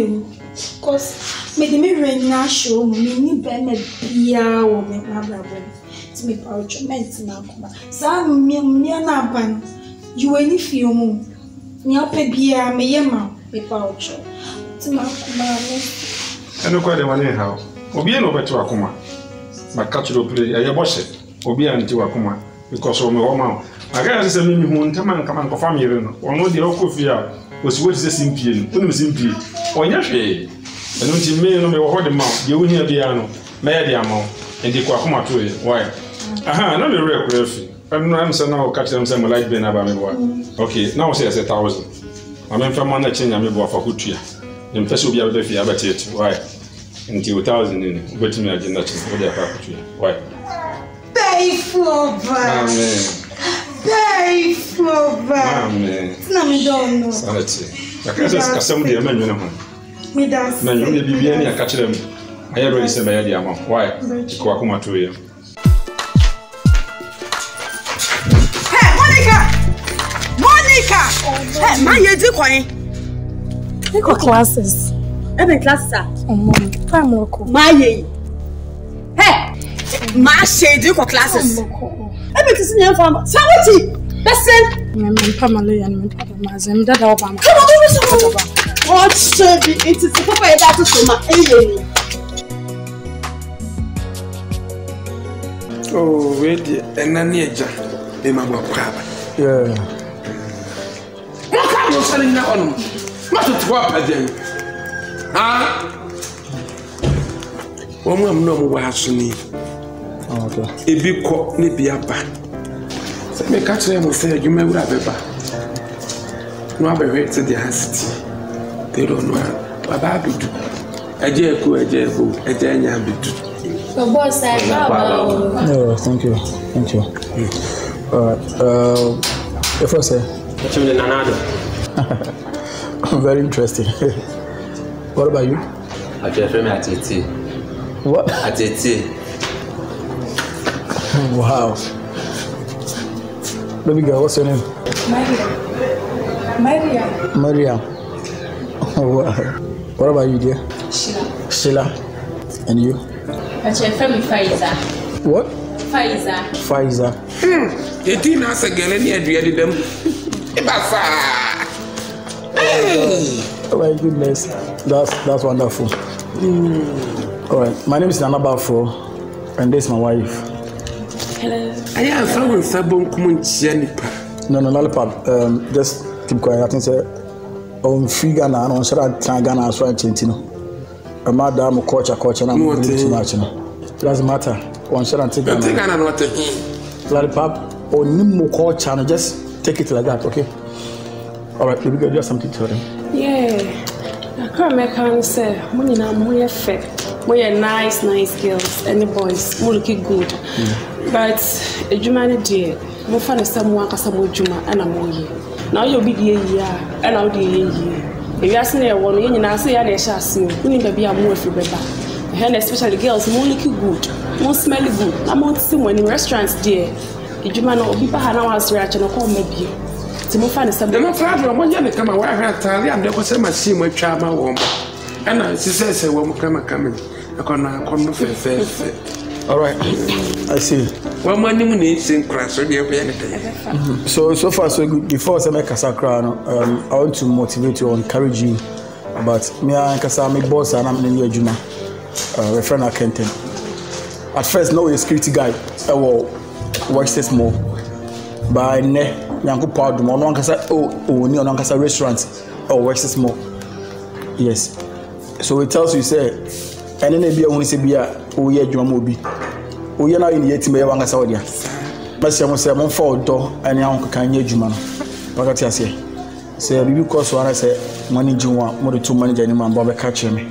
cause made the mirror now show me Bennett Pia or my brother. To me, pouch, meant Timakuma. Some Miana Ban. You any few more. Niape Bia, me yama. Pouch. Timakuma. I know quite a one anyhow. Obiano better Akuma. My cultural play, I wash it. Obia and Tiwakuma, because of my woman. I guess a mini moon, Taman, come and confirm you, or no, the Okufia was what is the simple, simply, or Yashi. And when you may know what the mouth, you will hear piano, may the amount, and the Kwakuma to it. Why? Aha, not a real coffee. I'm now catch them some light being about me. Okay, now say 1,000. I'm in from one change I'm about for Kutia. And first will be able to be about it. Why? Until 1,000 in but me again, that's what they're property. Why? Beyifuo Ba. Beyifuo Ba. Amen. No, me don't know. Sanity. I can't just some day, man, you know. Me does. Man, you may be any I catch them. I already said by the amount. Why? Kwakuma to you. Hey, Monica! Hey, man, you do quiet. You go classes. Every class, sir. Time work. My hey, my shade you go classes. Every class in your farm. Sawati. Listen. My family and my mazem that Obama. Come on, what should be it is papa that to my Oh, wait, and Nanieja, Emma Crab. Yeah. What kind of selling that on? What to swap again? Ah? One woman no more has to me. Okay. A big cock, maybe a bat. So, make catch them will say, you may have a bat. No, I've read to the city. They don't know what I do. A jail, a jail, a jail, The boss said, no, thank you. Thank you. If I say, what's in the Nanado? Very interesting. What about you? I just remember at it. What? At it. Wow. Baby girl, what's your name? Maria. Maria. Wow. What about you, dear? Sheila. Sheila. And you? But your family Faiza. What? Faiza. Faiza. The team has a girl and you had them. Hey! Oh my goodness, that's wonderful. All right, my name is Araba Oguaa, and this is my wife. Hello. I am from Sabon Kumunchianipa. No, Lollipop. Just keep quiet. I think say on free Ghana and on Shara Ghana as well. Chintino. A madam culture and I'm not too much. It doesn't matter. On Shara Ghana. Lollipop or Nimo culture and just take it like that, okay? All right, we got just something to tell them. Yeah. I can't make her say, money now, more fair. More nice girls and the boys, more looking good. But a Jumani dear, more fun as someone as some Juma and a more year. Now you'll be the year, and I'll be a year. If you ask me a 1 year, and I say I shall see, we need to be a more for better. And especially girls, more looking good, more smelly good. I'm not seeing when in restaurants, dear. If you man or people had no answer, I can call maybe. To move on something. The father, one year come away, I tell you, and there was a machine with Chama woman. And I says, a woman coming. I can't fair. All right, I see. Well, my name is in class, so you'll be anything. So far, so good. Before I make a sacra, I want to motivate you or encourage you. But me and Kasa, my boss, and I'm in your Juma, referring accountant. At first, no security guy, I will watch this more. By ne, Yanko Pardon, or no Kasa, near no Kasa restaurant, or watch this more. Yes. So it tells you, say, and then be a one say be a oye Jumobi. We are now in the 8 May Wanga Saudia. But I must say, I'm for door and young Kanye Juman. What I say? Say, because when I say money Juma, more than 2 money, and man, Bobby catch me.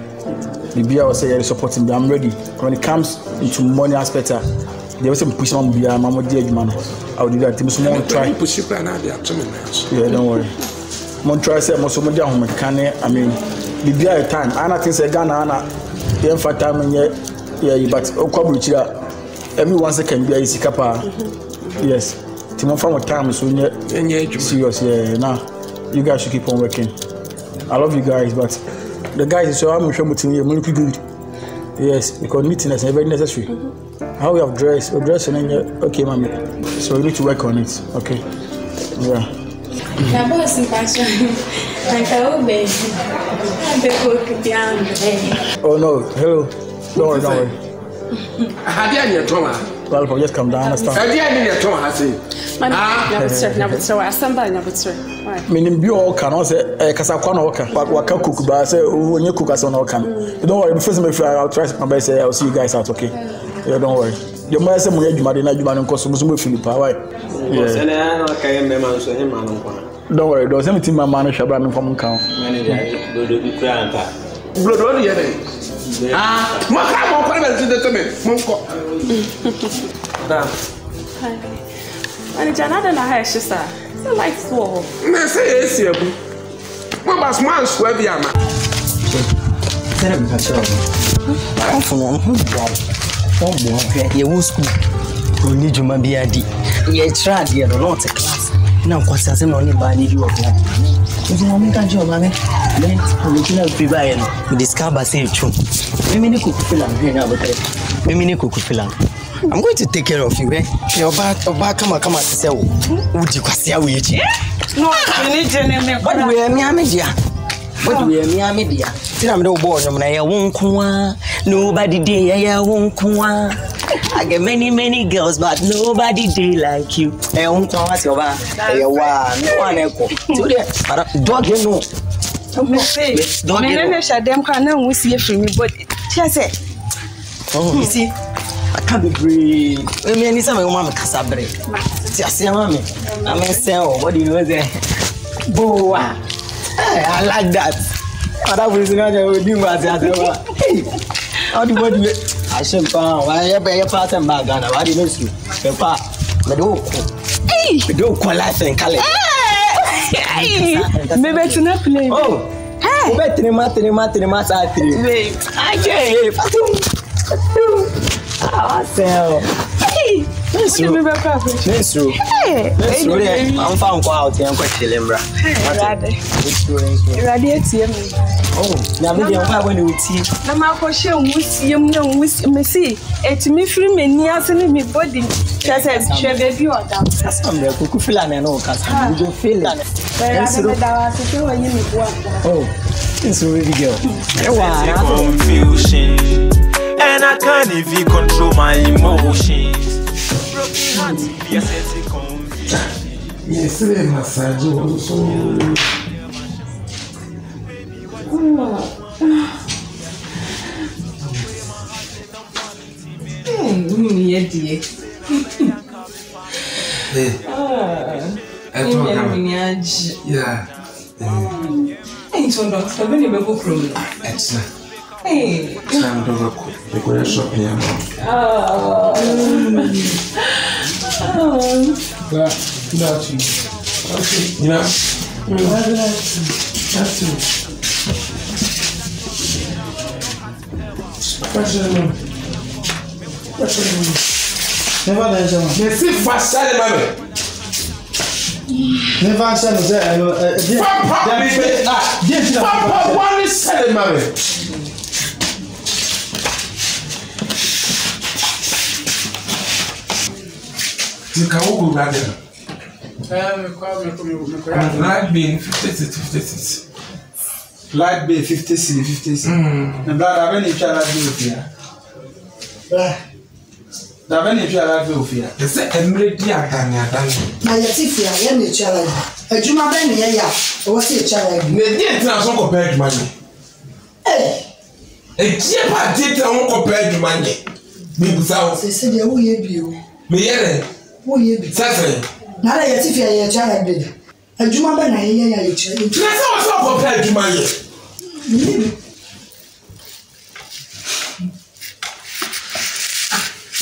The beer was say, supporting me, I'm ready. When it comes into money aspect, there was some push on beer, Mamma dear Juman. I will do that. More try. Push you plan out there. Yeah, don't worry. Mon try say, most of my young mechanic, I mean, the beer time. I think say Ghana, the infant time, and yeah, but Okwabuchia. Every 1 second be a sikapa. Yes. Timon from time so serious, yeah. Now you guys should keep on working. I love you guys, but the guys so I'm sure looking good. Yes, because neatness is very necessary. How we have dressed, we're dressing in okay, mommy. So we need to work on it. Okay. Yeah. Now boss in passion. Like I obey. Oh no, hello. Don't worry. How did you tell her? Well, just come down and start. How did you tell her? Say, never sir, I stand by never sir. Meaning, you all can also say, Casacano, what can cook, but I say, when you cook us on all can. Don't worry, the first I'll try my best, I'll see you guys out, okay? Yeah, don't worry. Your mother said, you might not be customers with Philip, right? Don't worry, there's anything my man shall run from count. Blood, Maka quite to the Monko. And Janada has just a like swore. Say, yes, you. What was one swear the ama? You will school. You need your mabiadi. You tried, you don't want a class. Now, what's as only by you of that? If you want to get your money, then I'm looking at free buy and discover save true. I'm going to take care of you, eh? Your back, come on, to say, would you see how we eat? No, you need to name it. What do we are, media? What do we are, media? I'm no boy, I won't come. Nobody day, I won't come. I get many girls, but nobody day like you. I won't come as your bar. No one echo. Dog, you know. Don't them can we see from me, but she said, oh, you see, I can't be brave. I mean, it's a woman, Casabre. Just your mommy. I mean, sell, what do you know there? Boa. I like that. Other was another do what hey, how do you do it? I should find why you pay your part and bag on. Why do you know? Your part, but don't call life and call it. Maybe it's not playing. Oh, hey, better than matter. Hey, hey, that's true. Hey, I'm found out here and quite chilling, bro. Oh, now maybe I'm going to see. I'm out for sure. We see. It's me free me near me body. Just as she baby or down. I'm there. Could feel an know because you feel it. Oh, It's a baby girl. Confusion, and I can't even control my emotions. Broken hearts, yes, it's a confusion. Yes, massage also. Yeah. Hey, so doctor, when you go from Excellent. Hey, I'm going to go shopping. Never answer me. Papa, one is selling, mommy. You can go back there. Light being 50. Light bay 50 cedi. And blood, I have any child here. Now, when you are out of here, it's a dear Ghanaian. My Yatifia, Yemi child. A Juma Benny, what's your child? The dear transfer compared money. Hey, a dear party compared money. People sound. They said, who ye be you? Me, who ye be? Saturday. Now, Yatifia, your child did. A Juma Benny, your child. Let's also compared to money.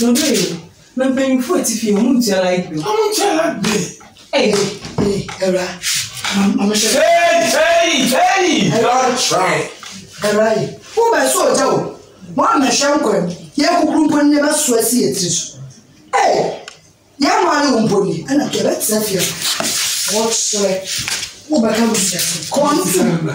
no way. I'm paying 40 if you want to like me. Hey, Era. Hey, don't try. Right. Who by so tell? One Shankwem, Yaku never sweaty it. Hey, Yaman pony, and I can't say you. What's who becomes confident?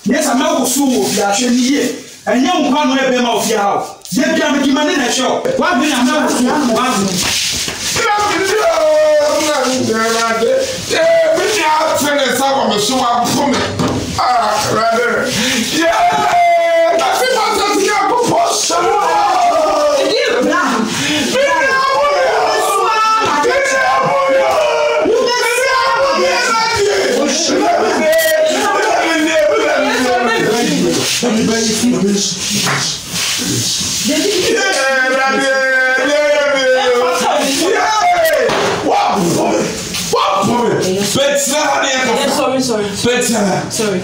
Yes, I'm not so actually, and young one will be my house. Yet, I'm a man in a show. What will I not? Sorry.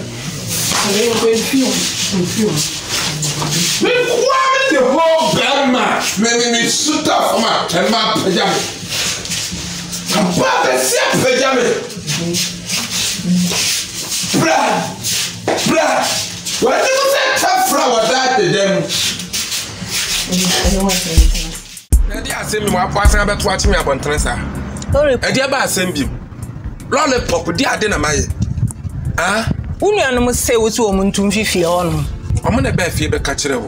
The whole bad man, me suit up for my pajama. About the same pajama. Brad. What do you say? Tough flower that to them. I say me what pass about watch me about Transa. And you about send him. Lollipop, dear dinner, my. Ah? Unia no say what you want to feel on. I'm on a bad fever catcher.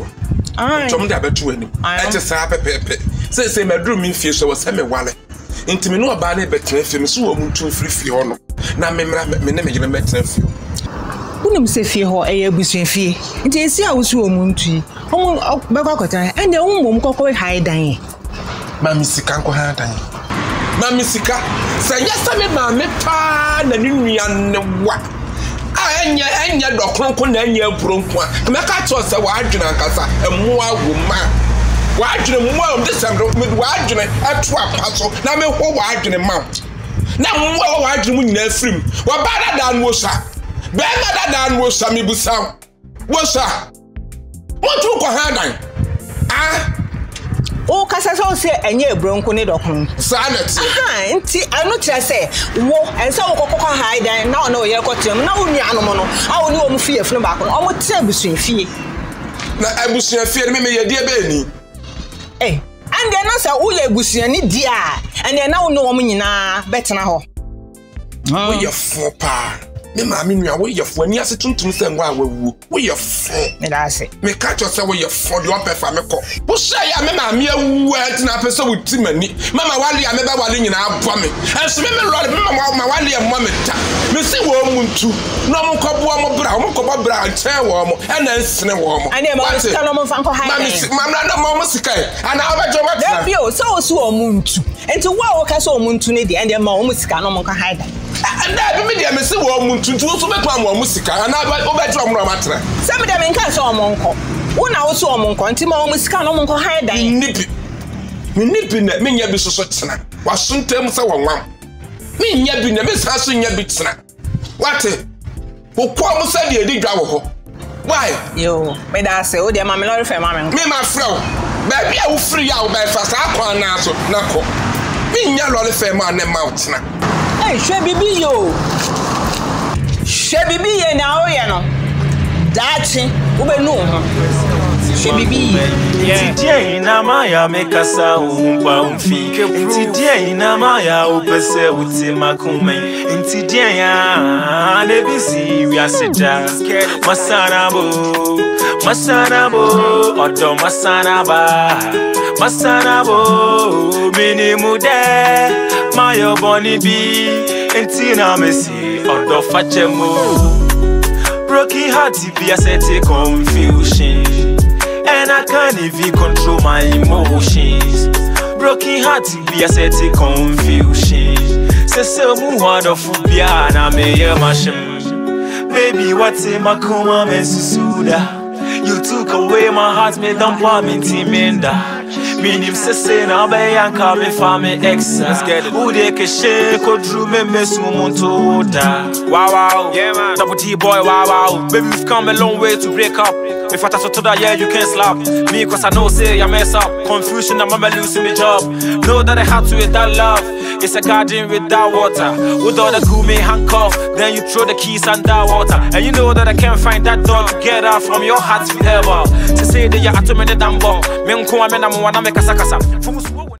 I'm from the between. I just have a pepe. Say, my room in fish was semi wallet. Into me no about it, but if you so to free fiona. Now, me name is a metal. Unum say fear her a bushing fee. It is I was so moon tree. Home of Bagota and the woman cocoa high dying. Mammy Sikanko had dying. Mammy Sika, say yes, I mean, mammy, pan and Union what? And your dog, and your bronco. Make us a wide and more woman. Wide and more of this with wide and a trap puzzle. Now, me wide and a mount. Now, more wide and win their film. What better than was that? Bema da no sha me busa. Wo sha. What you go hand? Ah? O kasa so se enye ebronko ne dokun. Sanet. Aha, nti anu kire se wo ensa wo kokoko hide na ona oye kotem na wo nua no mo no. A wo ni wo mu fie funu ba ko. O mo tire busuan fie. Na abusuan fie me ye die be ni. Eh, ande na se wo ye busuan ni dia. Ande na wo no wo nyina betena ho. Wo ye fo pa. Me ma me nua wo ye fo ani ase tuntum se ngwa awu. Wo ye fo. Me da ase. Me ka cho se wo ye fo de opefa me ko. Wo sha ya me ma me awu anti na pese wo ti mani. Mama wale ya me ba wale nyina abwa me. Enso me lord me ma wale ya mo me ta. Me se wo muntu. No mo ko bo mo bra, mo ko bo bra chen wo mo. E na nsene wo mo. Ane ma sika no mo fa nko hide. Ma na mo sika. Ana obajo ma ta. Dey bio so so o muntu. Enti wo ka so o muntu ne de ande ma o mo sika no mo nko hide. Anda bi me de me se wo muntu so be kwa mo sika. Ana obajo mo ma tra. Se me de me nka so o mo nko. Wo na wo so o mo nko enti ma o mo sika no mo nko hide. Nipi na me nya bi so tena. Wa suntem se wo nwam. Me nya bi na me sa so nya bi tena. Wate? Wo kwa mo se de edi dwa wo ho. Why? Yo, me da se o de ma me lori fe ma me. Me ma frɛ wo. Ba bia wo free ya wo ba fa sa kwa na so na ko. Me nya lori fe ma na ma tena. Hey, hwe bibi yo. Hwe bibi ye na o ye no. Dachi, wo be no ho. Hwe bibi ye. Tie ina maya mekasa umpa umfike pro. Tie ina maya opese uti makume. Inti die ya ne bisi wi aseda. Masanabo, odo masanaba. Masanabo, minimu de. My bonny be, and Tina Messi, or the Fachemo. Broken heart, be a set of confusion, and I can't even control my emotions. Broken heart, be a set of confusion. Say, so move of Fubiana, may a machine. Baby, what's in my coma, Messuda? You took away my heart, me don't want me to Minim se se na be yanka me fa me exa. Who de ke she ko dru me mesu monto da. Wow, yeah man. Double T boy, wow. Baby, we've come a long way to break up. If I touch to that, yeah, you can't slap me, cause I know say I mess up. Confusion, I'm losing my job. Know that I had to with that love. It's a garden without water. With all the gumi handcuff, then you throw the keys under water. And you know that I can't find that door to get out from your heart forever. To say that you're at me the damn ball. Me unko amena mo wana me kasa kasa.